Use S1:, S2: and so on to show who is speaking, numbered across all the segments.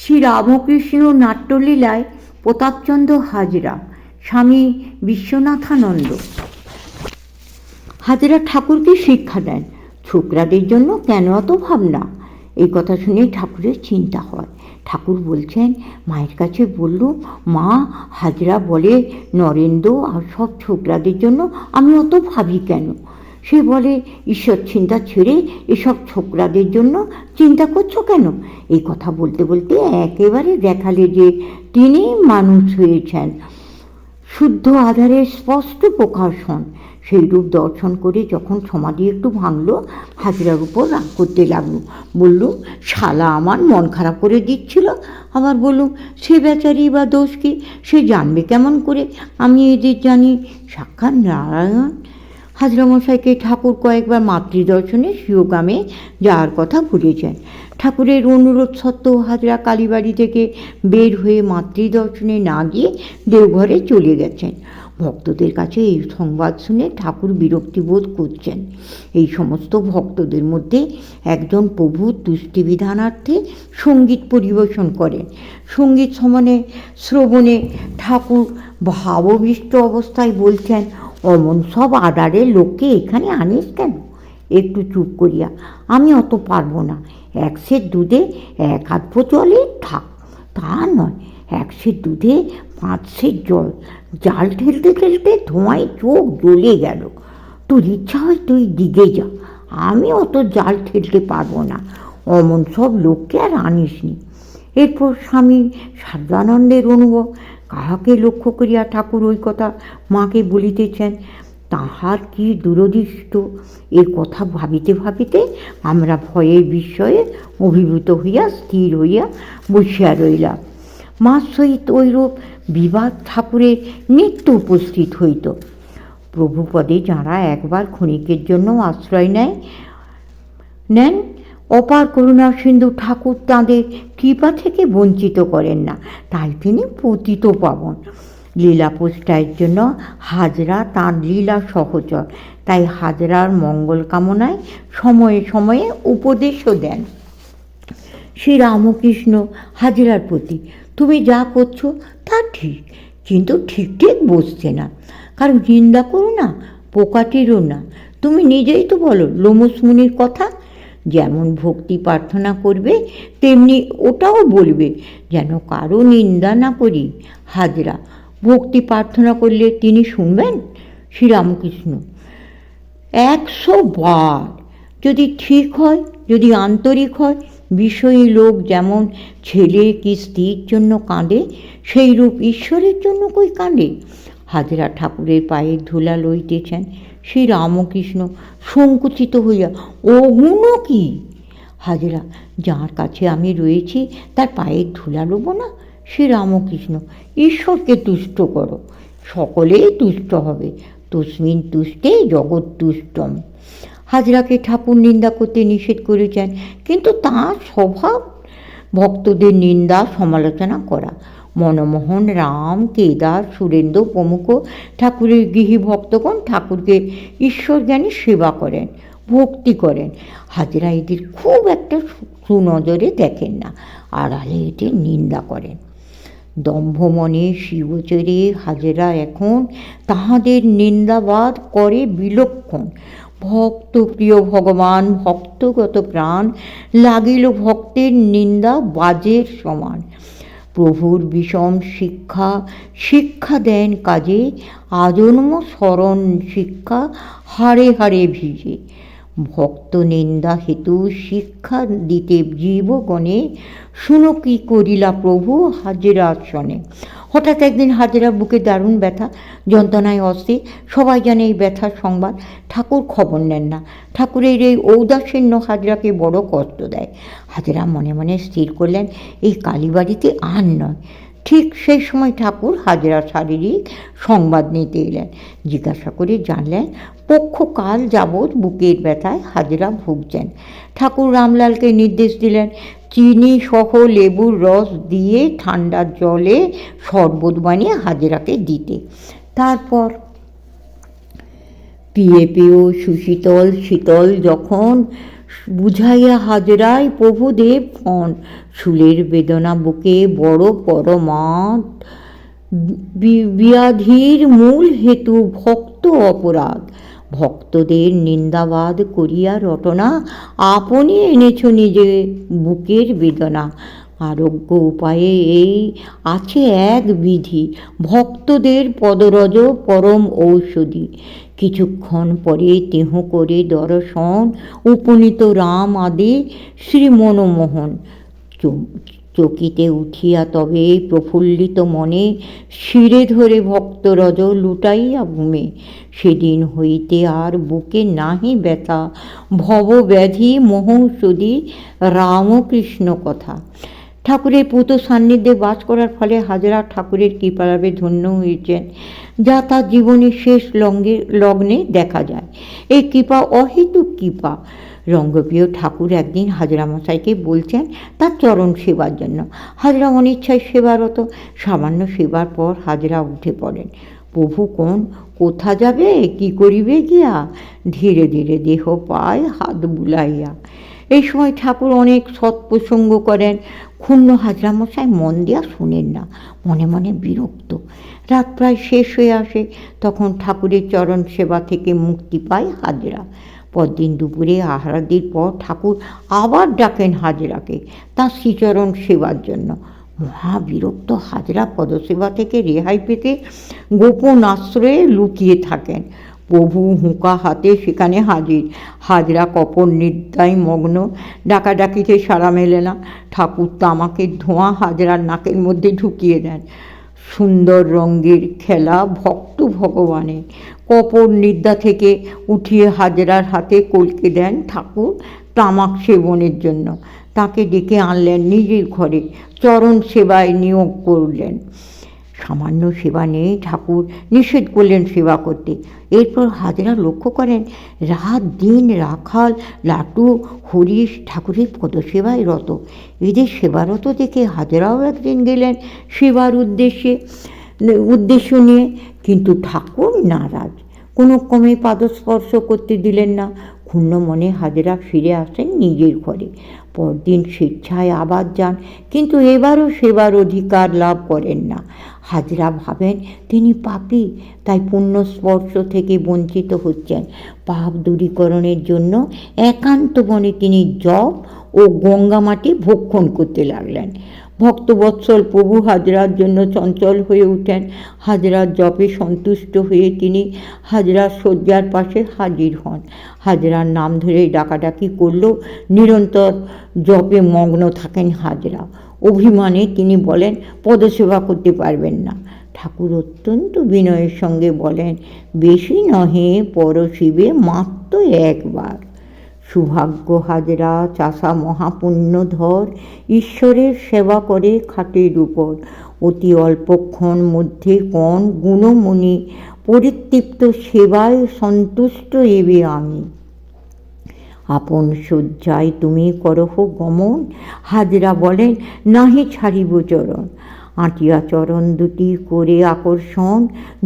S1: শ্রী রামকৃষ্ণ নাট্যলীলায় প্রতাপচন্দ্র হাজরা, স্বামী বিশ্বনাথানন্দ। হাজরা ঠাকুরকে শিক্ষা দেন, ছোকরাদের জন্য কেন অত ভাবনা। এই কথা শুনে ঠাকুরের চিন্তা হয়। ঠাকুর বলছেন, মায়ের কাছে বলল, মা, হাজরা বলে নরেন্দ্র আর সব ছোকরাদের জন্য আমি অত ভাবি কেন? সে বলে, ঈশ্বর চিন্তা ছেড়ে এসব ছোকরাদের জন্য চিন্তা করছো কেন? এই কথা বলতে বলতে একেবারে দেখালে যে তিনি মানুষ হয়েছেন, শুদ্ধ আধারের স্পষ্ট প্রকাশন। সেই রূপ দর্শন করে যখন সমাধি একটু ভাঙল, হাজরার উপর রাগ করতে লাগলো। বললুম, শালা আমার মন খারাপ করে দিচ্ছিল। আবার বললুম, সে বেচারি বা দোষ কি? সে জানবে কেমন করে আমি এদের জানি? সাক্ষাৎ নারায়ণ। হাজরামশাইকে ঠাকুর কয়েকবার মাতৃদর্শনে শিবগ্রামে যাওয়ার কথা বলেছেন। ঠাকুরের অনুরোধ সত্ত্বেও হাজরা কালীবাড়ি থেকে বের হয়ে মাতৃদর্শনে না গিয়ে দেওঘরে চলে গেছেন। ভক্তদের কাছে এই সংবাদ শুনে ঠাকুর বিরক্তিবোধ করছেন। এই সমস্ত ভক্তদের মধ্যে একজন প্রভুর তুষ্টিবিধানার্থে সঙ্গীত পরিবেশন করেন। সঙ্গীত শ্রবণে ঠাকুর ভাববিষ্ট অবস্থায় বলছেন, অমন সব আদারের লোককে এখানে আনিস কেন? একটু চুপ করিয়া, আমি অত পারবো না। এক সের দুধে এক হাত জলে থাক, তা নয়, এক সের দুধে 5 সের জল। জাল ঠেলতে ঠেলতে ধোঁয়ায় চোখ জ্বলে গেল। তোর ইচ্ছা হয় তুই দিকে যা, আমি অত জাল ঠেলতে পারবো না। অমন সব লোককে আর আনিস নি। এরপর স্বামী সারদানন্দের অনুভব। কাহাকে লক্ষ্য করিয়া ঠাকুর ওই কথা মাকে বলিতেছেন, তাহার কি দুরদৃষ্ট। এ কথা ভাবিতে ভাবিতে আমরা ভয়ে বিস্ময়ে অভিভূত হইয়া স্থির হইয়া বসিয়া রইলাম। মার সহিত ঐরূপ বিবাদ ঠাকুরের নিত্য উপস্থিত হইত। প্রভুপদে যাঁরা একবার ক্ষণিকের জন্য আশ্রয় নেন, অপার করুণা সিন্ধু ঠাকুর তাঁদের কৃপা থেকে বঞ্চিত করেন না, তাই তিনি পতিত পাবন। লীলা প্রষ্ঠায়ের জন্য হাজরা তাঁর লীলা সহচর, তাই হাজরার মঙ্গল কামনায় সময়ে সময়ে উপদেশও দেন। শ্রী রামকৃষ্ণ হাজরার প্রতি, তুমি যা করছো তা ঠিক, কিন্তু ঠিক ঠিক বসছে না। কারণ নিন্দা করো না, পোকাটিরও না। তুমি নিজেই তো বলো লোমস মুনির কথা, যেমন ভক্তি প্রার্থনা করবে তেমনি ওটাও বলবে, যেন কারো নিন্দা না করি। হাজরা, ভক্তি প্রার্থনা করলে তিনি শুনবেন? শ্রীরামকৃষ্ণ, 100 বার। যদি ঠিক হয়, যদি আন্তরিক হয়। বিষয়ী লোক যেমন ছেলে কি স্ত্রীর জন্য কাঁদে, সেই রূপ ঈশ্বরের জন্য কই কাঁদে? হাজরা ঠাকুরের পায়ের ধুলা লইতেছেন। শ্রীরামকৃষ্ণ সংকুচিত হইয়া, ওগুলো কি? হাজরা, যার কাছে আমি রয়েছি তার পায়ের ধুলা লব না? শ্রীরামকৃষ্ণ, ঈশ্বরকে তুষ্ট করো, সকলেই তুষ্ট হবে। তস্মিন তুষ্টে জগৎ তুষ্টম। হাজরাকে ঠাকুর নিন্দা করতে নিষেধ করেছেন, কিন্তু তাঁর স্বভাব ভক্তদের নিন্দা সমালোচনা করা। মনমোহন, রাম, কেদার, সুরেন্দ্র প্রমুখ ঠাকুরের গৃহী ভক্তগণ ঠাকুরকে ঈশ্বরজ্ঞানী সেবা করেন, ভক্তি করেন। হাজরা এদের খুব একটা সুনজরে দেখেন না, আড়ালে এদের নিন্দা করেন। দম্ভমনে শিবচরে হাজরা এখন তাহাদের নিন্দাবাদ করে বিলক্ষণ। ভক্ত প্রিয় ভগবান, ভক্তগত প্রাণ লাগিল ভক্তের নিন্দা বাজের সমান। প্রভুর বিষম শিক্ষা দেন কাজে, আজন্ম স্মরণ শিক্ষা হারে হারে ভিজে। ভক্ত নিন্দা হেতু শিক্ষা দিতে জীবগণে, শুনো কি করিলা প্রভু হাজরার সনে। হঠাৎ একদিন হাজরা বুকে দারুণ ব্যথা, যন্ত্রণায় অস্থির। সবাই জানে এই ব্যথার সংবাদ, ঠাকুর খবর নেন না। ঠাকুরের এই ঔদাসীন্য হাজরাকে বড় কষ্ট দেয়। হাজরা মনে মনে স্থির করলেন, এই কালীবাড়িতে আর নয়। ঠিক সেই সময় ঠাকুর হাজরা শারীরিক সংবাদ নিতে এলেন। জিজ্ঞাসা করে জানলেন, পক্ষকাল যাবৎ বুকের ব্যথায় হাজরা ভুগছেন। ঠাকুর রামলালকে নির্দেশ দিলেন, চিনি সহ লেবুর রস দিয়ে ঠান্ডা জলে শরবত বানিয়ে হাজরাকে দিতে। তারপর পেয়েও শীতল যখন বুঝাইয়া হাজরায় প্রভুদেব হন, শুলের বেদনা বুকে বড় পরমাদ, ব্যাধির মূল হেতু ভক্ত অপরাধ, ভক্তদের নিন্দাবাদ করিয়া রটনা, আপনি এনেছ নিজে বুকের বেদনা। আরোগ্য উপায়ে এই আছে এক বিধি, ভক্তদের পদরজ পরম ঔষধি। কিছুক্ষণ পরে দেহ করে দর্শন, উপনীত রাম আদি শ্রী মনমোহন। চকিতে উঠিয়া তবে প্রফুল্লিত মনে, শিরে ধরে ভক্তরজ লুটাইয়া ভূমে। সেদিন হইতে আর বুকে নাহি ব্যথা, ভবব্যাধি মোহৌষধি রামকৃষ্ণ কথা। ঠাকুরের পূত সান্নিধ্যে বাস করার ফলে হাজরা ঠাকুরের কৃপালাভে ধন্য হয়েছেন, যা তার জীবনের শেষ লগ্নে দেখা যায়। এই কৃপা অহেতুক কৃপা। রঙ্গপ্রিয় ঠাকুর একদিন হাজরা মশাইকে বলছেন তার চরণ সেবার জন্য। হাজরা অনিচ্ছায় সেবারত। সামান্য সেবার পর হাজরা উঠে পড়েন। প্রভু কোথা যাবে, কি করিবে গিয়া, ধীরে ধীরে দেহ পায় হাত বুলাইয়া। এই সময় ঠাকুর অনেক সৎপ্রসঙ্গ করেন। ক্ষুণ্ণ হাজরা মশাই মন দিয়া শোনেন না, মনে মনে বিরক্ত। রাত প্রায় শেষ হয়ে আসে, তখন ঠাকুরের চরণ সেবা থেকে মুক্তি পায় হাজরা। পরদিন দুপুরে আহারাদির পর ঠাকুর আবার ডাকেন হাজরাকে তাঁর শ্রীচরণ সেবার জন্য। মহাবিরক্ত হাজরা পদসেবা থেকে রেহাই পেতে গোপন আশ্রয়ে লুকিয়ে থাকেন। প্রভু হুঁকা হাতে সেখানে হাজির। হাজরা কপট নিদ্রায় মগ্ন, ডাকাডাকিতে সাড়া মেলে না। ঠাকুর তামাকের ধোঁয়া হাজরার নাকের মধ্যে ঢুকিয়ে দেন। সুন্দর রঙের খেলা ভক্ত ভগবানের। কপট নিদ্রা থেকে উঠিয়ে হাজরার হাতে কলকে দেন ঠাকুর তামাক সেবনের জন্য। তাকে ডেকে আনলেন নিজের ঘরে, চরণ সেবায় নিয়োগ করলেন। সামান্য সেবা নেই, ঠাকুর নিষেধ করলেন সেবা করতে। এরপর হাজরা লক্ষ্য করেন রাত দিন রাখাল, লাটু, হরিশ ঠাকুরের পদসেবায় রত। এদের সেবারত দেখে হাজরাও একদিন গেলেন সেবার উদ্দেশ্য নিয়ে, কিন্তু ঠাকুর নারাজ, কোনো ক্রমে পাদস্পর্শ করতে দিলেন না। ক্ষুণ্ণ মনে হাজরা ফিরে আসেন নিজের ঘরে। পরদিন স্বেচ্ছায় আবার যান, কিন্তু এবারও সেবার অধিকার লাভ করেন না। হাজরা ভাবেন তিনি পাপী, তাই পুণ্য স্পর্শ থেকে বঞ্চিত হচ্ছেন। পাপ দূরীকরণের জন্য একান্ত মনে তিনি জপ ও গঙ্গামাটি ভক্ষণ করতে লাগলেন। ভক্তবৎসল প্রভু হাজরার জন্য চঞ্চল হয়ে উঠেন। হাজরার জপে সন্তুষ্ট হয়ে তিনি হাজরার শয্যার পাশে হাজির হন। হাজরার নাম ধরে ডাকাডাকি করলেও নিরন্তর জপে মগ্ন থাকেন হাজরা। অভিমানে তিনি বলেন পদসেবা করতে পারবেন না। ঠাকুর অত্যন্ত বিনয়ের সঙ্গে বলেন, বেশি নহে পরশিবে মাত্র একবার। সুভাগ্য হাজরা চাষা মহাপুণ্যধর, ঈশ্বরের সেবা করে খাটের উপর। অতি অল্পক্ষণ মধ্যে কণ গুণমণি, পরিতৃপ্ত সেবায় সন্তুষ্ট এবে আমি। আপন শয্যায় তুমি করহ গমন, হাজরা বলেন নাহি ছাড়িব চরণ। আঁটিয়া চরণ দুটি করে আকর্ষণ,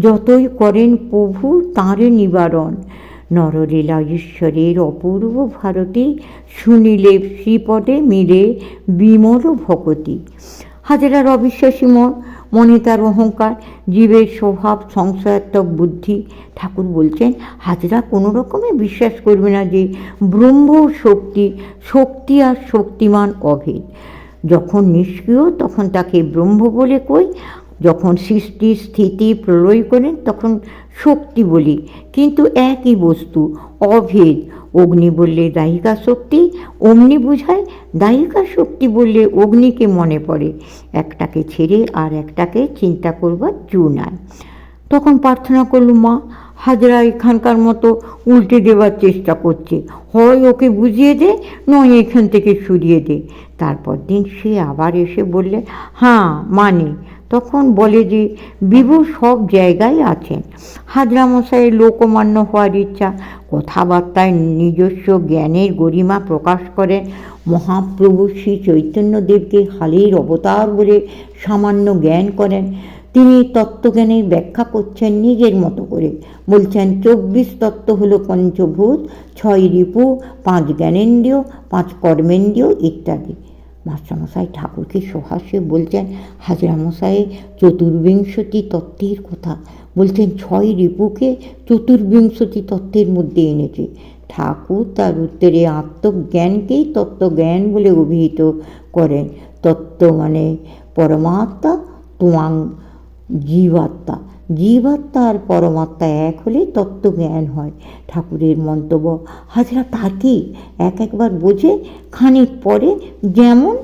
S1: যতই করেন প্রভু তাঁরে নিবারণ। নরলীলা ঈশ্বরের অপূর্ব ভারতী, শুনিলে শ্রীপদে মিলে বিমল ভকতি। হাজরার অবিশ্বাসী মনে তার অহংকার, জীবের স্বভাব সংশয়াত্মক বুদ্ধি। ঠাকুর বলছেন হাজরা কোনো রকমে বিশ্বাস করবে না যে ব্রহ্ম শক্তি আর শক্তিমান অভেদ। যখন নিষ্ক্রিয় তখন তাকে ব্রহ্ম বলে কই, যখন সৃষ্টি স্থিতি প্রলয় করেন তখন শক্তি বলি, কিন্তু একই বস্তু, অভেদ। অগ্নি বললে দায়িকা শক্তি অমনি বুঝায়, দায়িকা শক্তি বললে অগ্নিকে মনে পড়ে। একটাকে ছেড়ে আর একটাকে চিন্তা করবার জো নাই। তখন প্রার্থনা করল, মা হাজরা এখানকার মতো উল্টে দেবার চেষ্টা করছে, হয় ওকে বুঝিয়ে দে, নয় এখান থেকে সরিয়ে দে। তারপর দিন সে আবার এসে বললে, হ্যাঁ মানে। তখন বলে যে বিভু সব জায়গায় আছেন। হাজরা মশাইয়ের লোকমান্য হওয়ার ইচ্ছা, কথাবার্তায় নিজস্ব জ্ঞানের গরিমা প্রকাশ করেন। মহাপ্রভু শ্রী চৈতন্যদেবকে হালের অবতার বলে সামান্য জ্ঞান করেন। তিনি তত্ত্বজ্ঞানের ব্যাখ্যা করছেন নিজের মতো করে। বলছেন 24 তত্ত্ব হলো পঞ্চভূত, 6 রিপু, 5 জ্ঞানেন্দ্রিয়, 5 কর্মেন্দ্রিয় ইত্যাদি। মাস্টারমশাই ঠাকুরকে সহাস্যে বলছেন হাজরামশাই চতুর্বিংশতি তত্ত্বের কথা বলছেন, 6 রিপুকে চতুর্বিংশতি তত্ত্বের মধ্যে এনেছে। ঠাকুর তার উত্তরে আত্মজ্ঞানকেই তত্ত্বজ্ঞান বলে অভিহিত করেন। তত্ত্ব মানে পরমাত্মা, তোমাং জীবাত্মা। জীবাত্মা আর পরমাত্মা এক হলে তত্ত্বজ্ঞান হয়। ঠাকুরের মন্তব্য, হাজরা তার কি একবার বোঝে, খানিক পরে যেমন